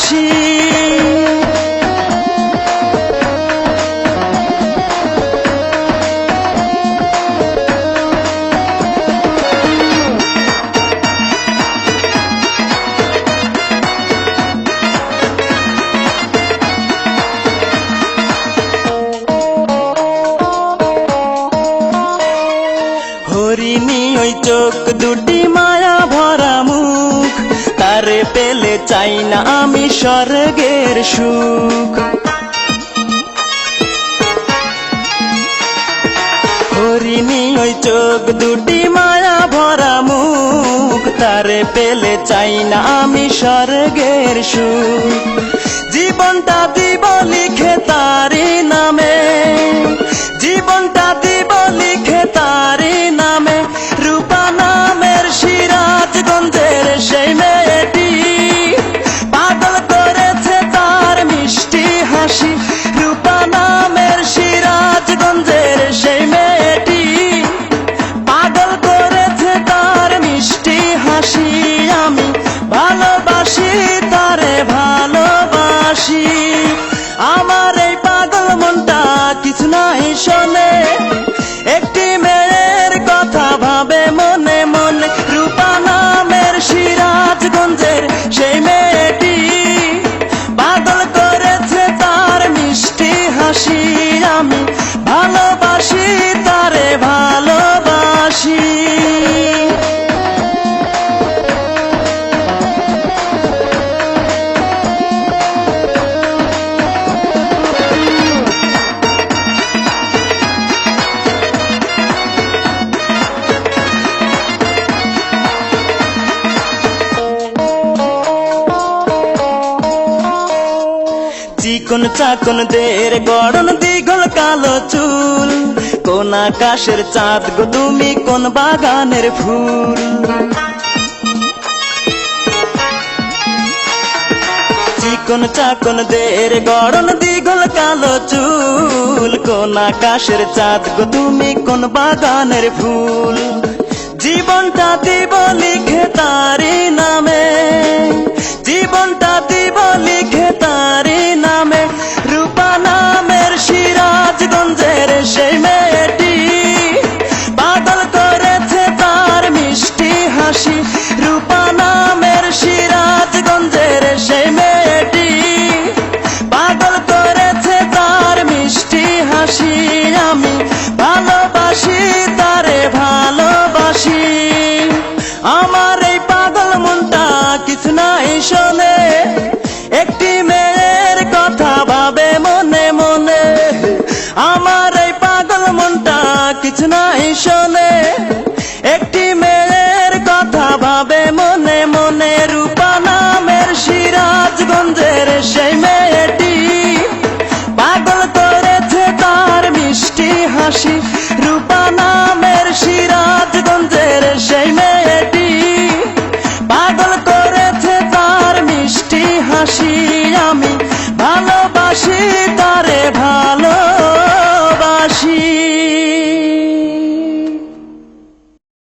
ভালোবাসি। হরিণী ওই চোখ দুটি মায়া ভরা মুখ, তারে পেলে চাই না আমি স্বর্গের সুখ। হরিণী ওই চোখ দুটি মায়া ভরা মুখ, তারে পেলে চাই না আমি স্বর্গের সুখ। জীবনটা দিব লিখে তারি নামে, জীবনটা দিব লিখে তারি নামে। রূপা নামের সিরাজগঞ্জের সেই মেয়েটি পাগল করেছে তার মিষ্টি হাসি। রূপা নামের সিরাজগঞ্জের সেই মেয়েটি পাগল করেছে তার মিষ্টি হাসি। আমি ভালোবাসি তারে ভালোবাসি। আমার এই পাগল মনটা কিছু নাই শোনে, একটি মেয়ের কথা ভাবে মনে মনে। রূপা নামের সিরাজগঞ্জের সেই মেয়েটি পাগল করেছে তার মিষ্টি হাসি। আমি ভালোবাসি তারে ভালোবাসি। চিকন চাকন দের গড়ন দীঘল কালো চুল, কোন আকাশের চাঁদ গো তুমি কোন বাগানের ফুল। চিকন চাকন দের গড়ন দীঘল কালো চুল, কোন আকাশের চাঁদ গো তুমি কোন বাগানের ফুল। জীবনটা দিব লিখে তারি নামে, জীবনটা দিব লিখে তারি নামে। রূপা নামের সিরাজগঞ্জের সেই মেয়েটি পাগল করেছে তার মিষ্টি হাসি। রূপা নামের সিরাজগঞ্জের সেই মেয়েটি পাগল করেছে তার মিষ্টি হাসি। আমি ভালোবাসি তারে ভালোবাসি। আমার এই পাগল মনটা কিছু নাই শোনে, একটি মেয়ের কথা ভাবে মনে মনে। আমার এই পাগল মনটা কিছু নাই শোনে, একটি মেয়ের কথা ভাবে মনে মনে। রূপা নামের সিরাজগঞ্জের সেই মেয়েটি পাগল করেছে তার মিষ্টি হাসি। রূপা নামের সিরাজগঞ্জের সেই মেয়েটি পাগল করেছে তার মিষ্টি হাসি। আমি ভালোবাসি